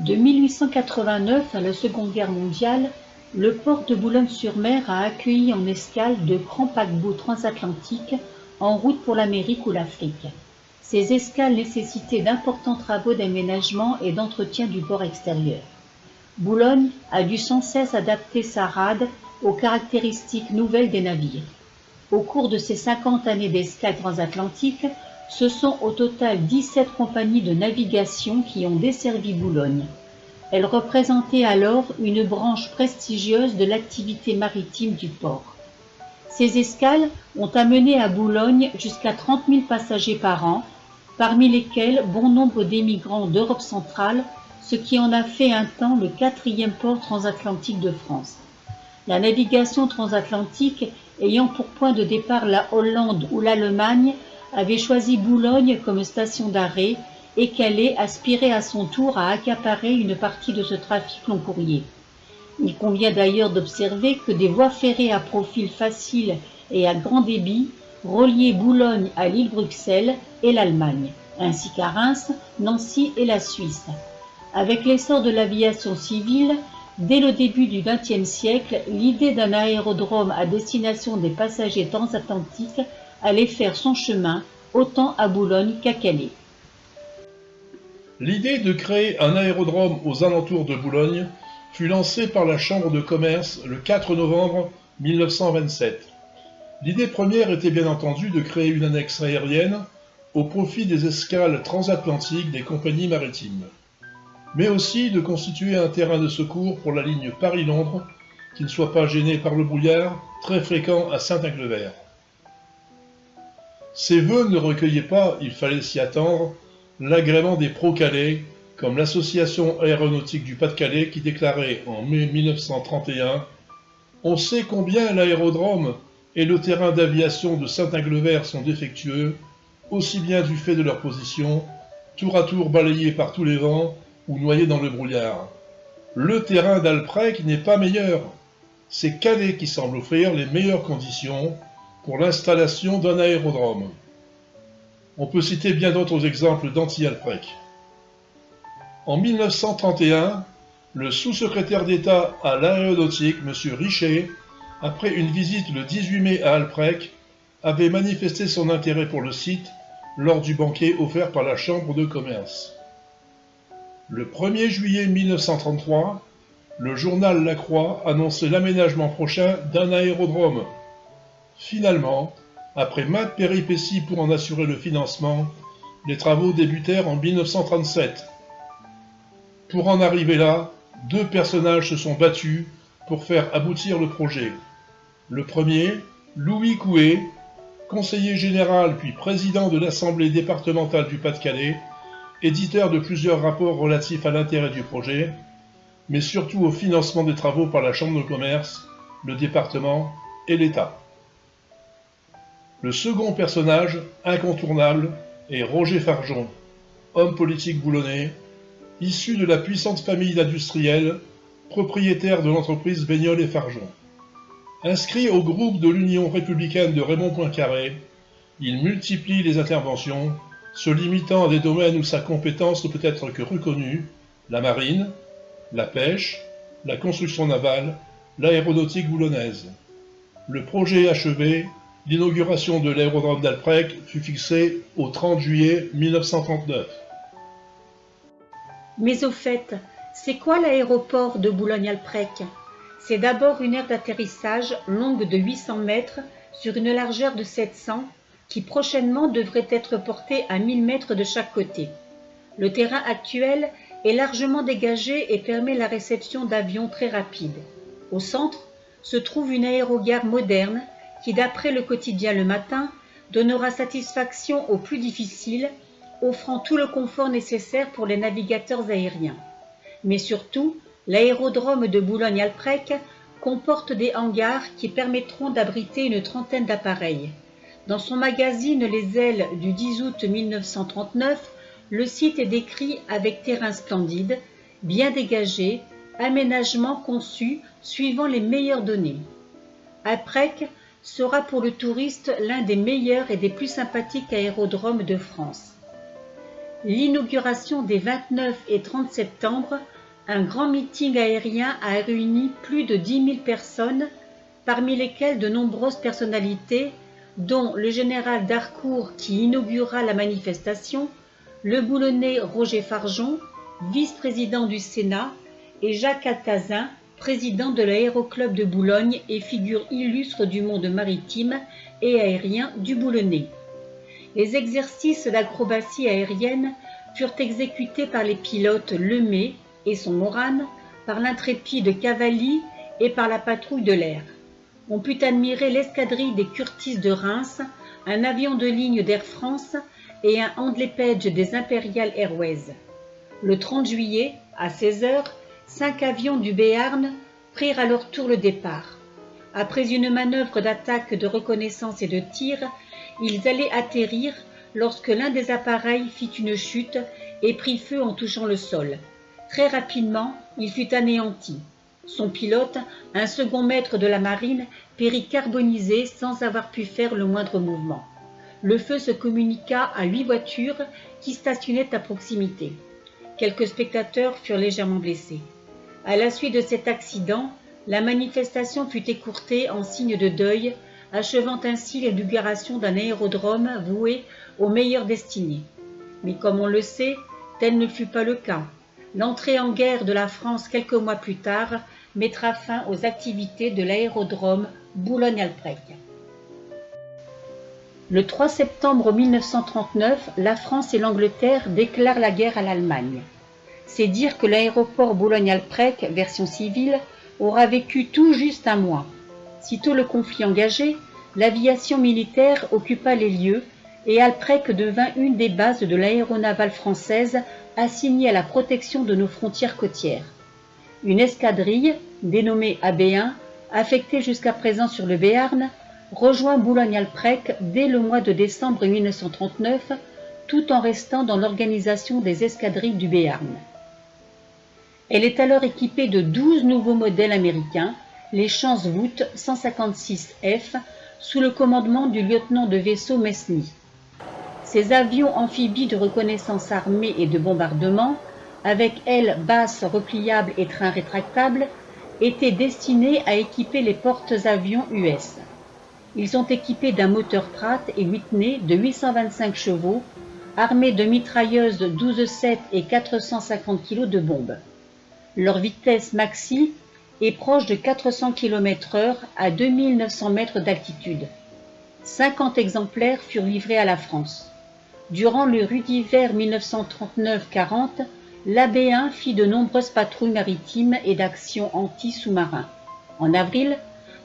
De 1889 à la Seconde Guerre mondiale, le port de Boulogne-sur-Mer a accueilli en escale de grands paquebots transatlantiques en route pour l'Amérique ou l'Afrique. Ces escales nécessitaient d'importants travaux d'aménagement et d'entretien du port extérieur. Boulogne a dû sans cesse adapter sa rade aux caractéristiques nouvelles des navires. Au cours de ces 50 années d'escale transatlantique, ce sont au total 17 compagnies de navigation qui ont desservi Boulogne. Elles représentaient alors une branche prestigieuse de l'activité maritime du port. Ces escales ont amené à Boulogne jusqu'à 30 000 passagers par an, parmi lesquels bon nombre d'émigrants d'Europe centrale, ce qui en a fait un temps le 4e port transatlantique de France. La navigation transatlantique ayant pour point de départ la Hollande ou l'Allemagne avait choisi Boulogne comme station d'arrêt et Calais aspirait à son tour à accaparer une partie de ce trafic long courrier. Il convient d'ailleurs d'observer que des voies ferrées à profil facile et à grand débit reliaient Boulogne à l'île Bruxelles et l'Allemagne, ainsi qu'à Reims, Nancy et la Suisse. Avec l'essor de l'aviation civile, dès le début du XXe siècle, l'idée d'un aérodrome à destination des passagers transatlantiques allait faire son chemin autant à Boulogne qu'à Calais. L'idée de créer un aérodrome aux alentours de Boulogne fut lancée par la Chambre de commerce le 4 novembre 1927. L'idée première était bien entendu de créer une annexe aérienne au profit des escales transatlantiques des compagnies maritimes, mais aussi de constituer un terrain de secours pour la ligne Paris-Londres qui ne soit pas gênée par le brouillard très fréquent à Saint-Aglever. Ces vœux ne recueillaient pas, il fallait s'y attendre, l'agrément des pro-Calais, comme l'Association aéronautique du Pas-de-Calais qui déclarait en mai 1931 « On sait combien l'aérodrome et le terrain d'aviation de Saint-Aglever sont défectueux, aussi bien du fait de leur position, tour à tour balayés par tous les vents ou noyés dans le brouillard. Le terrain d'Alprec n'est pas meilleur. C'est Calais qui semble offrir les meilleures conditions pour l'installation d'un aérodrome. » On peut citer bien d'autres exemples d'anti-Alprec. En 1931, le sous-secrétaire d'État à l'aéronautique, M. Richet, après une visite le 18 mai à Alprec, avait manifesté son intérêt pour le site lors du banquet offert par la Chambre de commerce. Le 1er juillet 1933, le journal La Croix annonçait l'aménagement prochain d'un aérodrome. Finalement, après maintes péripéties pour en assurer le financement, les travaux débutèrent en 1937. Pour en arriver là, 2 personnages se sont battus pour faire aboutir le projet. Le premier, Louis Coué, conseiller général puis président de l'Assemblée départementale du Pas-de-Calais, éditeur de plusieurs rapports relatifs à l'intérêt du projet, mais surtout au financement des travaux par la Chambre de commerce, le département et l'État. Le second personnage, incontournable, est Roger Farjon, homme politique boulonnais, issu de la puissante famille d'industriels, propriétaire de l'entreprise Baignol et Farjon. Inscrit au groupe de l'Union républicaine de Raymond Poincaré, il multiplie les interventions, se limitant à des domaines où sa compétence ne peut être que reconnue, la marine, la pêche, la construction navale, l'aéronautique boulonnaise. Le projet achevé, l'inauguration de l'aérodrome d'Alprec fut fixée au 30 juillet 1939. Mais au fait, c'est quoi l'aéroport de Boulogne-Alprec ? C'est d'abord une aire d'atterrissage longue de 800 mètres sur une largeur de 700 qui prochainement devrait être portée à 1000 mètres de chaque côté. Le terrain actuel est largement dégagé et permet la réception d'avions très rapides. Au centre se trouve une aérogare moderne qui, d'après le quotidien Le Matin, donnera satisfaction aux plus difficiles, offrant tout le confort nécessaire pour les navigateurs aériens. Mais surtout, l'aérodrome de Boulogne-Alprec comporte des hangars qui permettront d'abriter une trentaine d'appareils. Dans son magazine Les Ailes du 10 août 1939, le site est décrit avec terrain splendide, bien dégagé, aménagement conçu suivant les meilleures données. Alprec sera pour le touriste l'un des meilleurs et des plus sympathiques aérodromes de France. l'inauguration des 29 et 30 septembre, un grand meeting aérien a réuni plus de 10 000 personnes, parmi lesquelles de nombreuses personnalités, dont le général d'Harcourt qui inaugura la manifestation, le boulonnais Roger Farjon, vice-président du Sénat, et Jacques Altazin, président de l'Aéroclub de Boulogne et figure illustre du monde maritime et aérien du Boulonnais. Les exercices d'acrobatie aérienne furent exécutés par les pilotes Lemay et son Morane, par l'intrépide Cavalli et par la patrouille de l'air. On put admirer l'escadrille des Curtiss de Reims, un avion de ligne d'Air France et un Handley Page des Imperial Airways. Le 30 juillet, à 16 h, 5 avions du Béarn prirent à leur tour le départ. Après une manœuvre d'attaque, de reconnaissance et de tir, ils allaient atterrir lorsque l'un des appareils fit une chute et prit feu en touchant le sol. Très rapidement, il fut anéanti. Son pilote, un second maître de la marine, périt carbonisé sans avoir pu faire le moindre mouvement. Le feu se communiqua à 8 voitures qui stationnaient à proximité. Quelques spectateurs furent légèrement blessés. À la suite de cet accident, la manifestation fut écourtée en signe de deuil, achevant ainsi l'inauguration d'un aérodrome voué aux meilleures destinées. Mais comme on le sait, tel ne fut pas le cas. L'entrée en guerre de la France quelques mois plus tard mettra fin aux activités de l'aérodrome Boulogne-Alprec. Le 3 septembre 1939, la France et l'Angleterre déclarent la guerre à l'Allemagne. C'est dire que l'aéroport Boulogne-Alprec, version civile, aura vécu tout juste un mois. Sitôt le conflit engagé, l'aviation militaire occupa les lieux et Alprec devint une des bases de l'aéronavale française assignée à la protection de nos frontières côtières. Une escadrille, dénommée AB1, affectée jusqu'à présent sur le Béarn, rejoint Boulogne-Alprec dès le mois de décembre 1939, tout en restant dans l'organisation des escadrilles du Béarn. Elle est alors équipée de 12 nouveaux modèles américains, les Chancebout 156F, sous le commandement du lieutenant de vaisseau Mesny. Ces avions amphibies de reconnaissance armée et de bombardement, avec ailes basses repliables et trains rétractables, étaient destinés à équiper les porte-avions US. Ils sont équipés d'un moteur Pratt et Whitney de 825 chevaux, armés de mitrailleuses 12,7 et 450 kg de bombes. Leur vitesse maxi est proche de 400 km/h à 2900 mètres d'altitude. 50 exemplaires furent livrés à la France. Durant le rude hiver 1939-40, l'AB1 fit de nombreuses patrouilles maritimes et d'actions anti-sous-marins. En avril,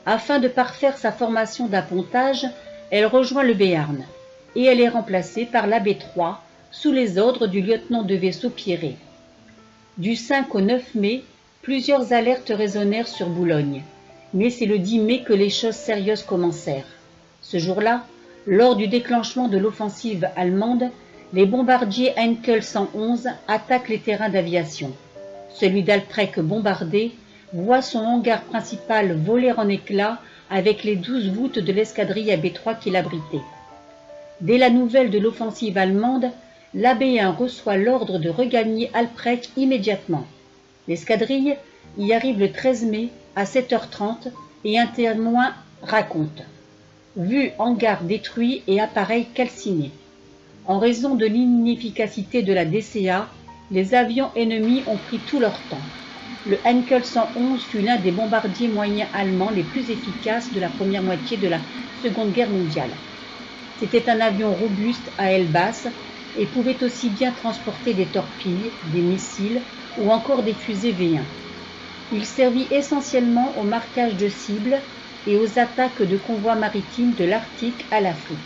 afin de parfaire sa formation d'appontage, elle rejoint le Béarn et elle est remplacée par l'AB3 sous les ordres du lieutenant de vaisseau Pierret. Du 5 au 9 mai, plusieurs alertes résonnèrent sur Boulogne, mais c'est le 10 mai que les choses sérieuses commencèrent. Ce jour-là, lors du déclenchement de l'offensive allemande, les bombardiers Heinkel 111 attaquent les terrains d'aviation. Celui d'Alprec bombardé voit son hangar principal voler en éclats avec les 12 voûtes de l'escadrille AB3 qui l'abritait. Dès la nouvelle de l'offensive allemande, l'AB1 reçoit l'ordre de regagner Alprec immédiatement. L'escadrille y arrive le 13 mai à 7h30 et un témoin raconte « Vue hangar détruit et appareil calciné ». En raison de l'inefficacité de la DCA, les avions ennemis ont pris tout leur temps. Le Heinkel 111 fut l'un des bombardiers moyens allemands les plus efficaces de la première moitié de la Seconde Guerre mondiale. C'était un avion robuste à ailes basses et pouvait aussi bien transporter des torpilles, des missiles ou encore des fusées V1. Il servit essentiellement au marquage de cibles et aux attaques de convois maritimes de l'Arctique à l'Afrique.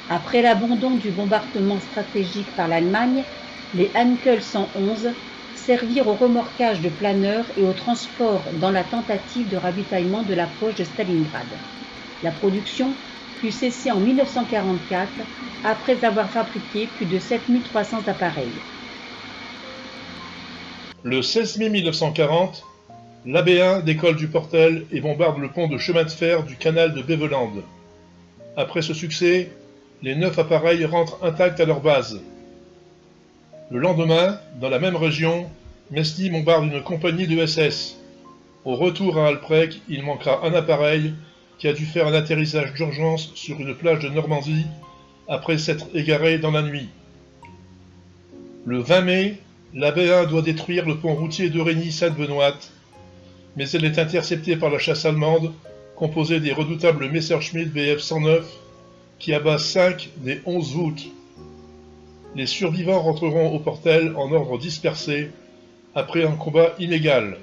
Après l'abandon du bombardement stratégique par l'Allemagne, les Heinkel 111 servirent au remorquage de planeurs et au transport dans la tentative de ravitaillement de l'approche de Stalingrad. La production fut cessée en 1944 après avoir fabriqué plus de 7300 appareils. Le 16 mai 1940, l'AB1 décolle du Portel et bombarde le pont de chemin de fer du canal de Beveland. Après ce succès, les 9 appareils rentrent intacts à leur base. Le lendemain, dans la même région, Mesny bombarde une compagnie de SS. Au retour à Alprec, il manquera un appareil qui a dû faire un atterrissage d'urgence sur une plage de Normandie après s'être égaré dans la nuit. Le 20 mai, la B1 doit détruire le pont routier d'Origny-Sainte-Benoîte, mais elle est interceptée par la chasse allemande, composée des redoutables Messerschmitt Bf 109, qui abat 5 des 11 voûtes. Les survivants rentreront au Portel en ordre dispersé, après un combat inégal.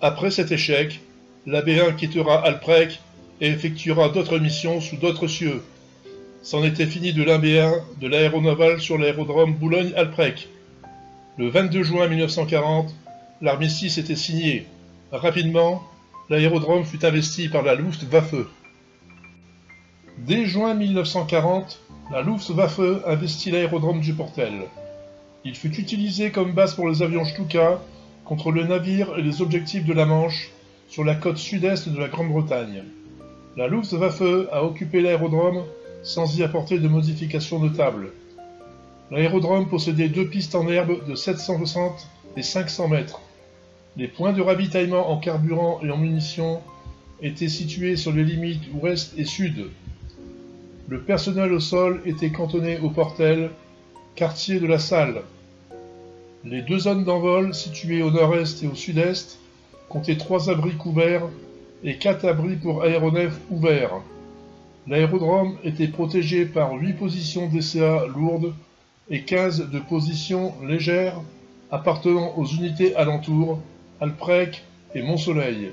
Après cet échec, la B1 quittera Alprec et effectuera d'autres missions sous d'autres cieux. C'en était fini de l'AB1 de l'aéronaval sur l'aérodrome Boulogne-Alprec. Le 22 juin 1940, l'armistice était signé. Rapidement, l'aérodrome fut investi par la Luftwaffe. Dès juin 1940, la Luftwaffe investit l'aérodrome du Portel. Il fut utilisé comme base pour les avions Stuka contre le navire et les objectifs de la Manche sur la côte sud-est de la Grande-Bretagne. La Luftwaffe a occupé l'aérodrome sans y apporter de modifications notables. L'aérodrome possédait 2 pistes en herbe de 760 et 500 mètres. Les points de ravitaillement en carburant et en munitions étaient situés sur les limites ouest et sud. Le personnel au sol était cantonné au Portel, quartier de la Salle. Les 2 zones d'envol situées au nord-est et au sud-est comptaient 3 abris couverts et 4 abris pour aéronefs ouverts. L'aérodrome était protégé par 8 positions DCA lourdes et 15 de positions légères appartenant aux unités alentours, Alprec et Mont-Soleil.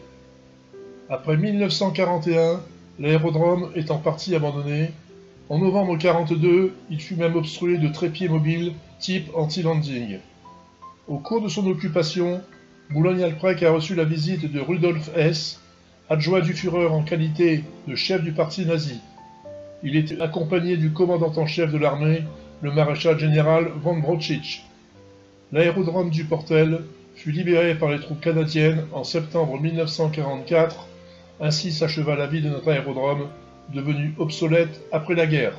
Après 1941, l'aérodrome est en partie abandonné. En novembre 1942, il fut même obstrué de trépieds mobiles type anti-landing. Au cours de son occupation, Boulogne-Alprec a reçu la visite de Rudolf Hess, adjoint du Führer en qualité de chef du parti nazi. Il était accompagné du commandant en chef de l'armée, le maréchal général von Brauchitsch. L'aérodrome du Portel fut libéré par les troupes canadiennes en septembre 1944. Ainsi s'acheva la vie de notre aérodrome, devenu obsolète après la guerre.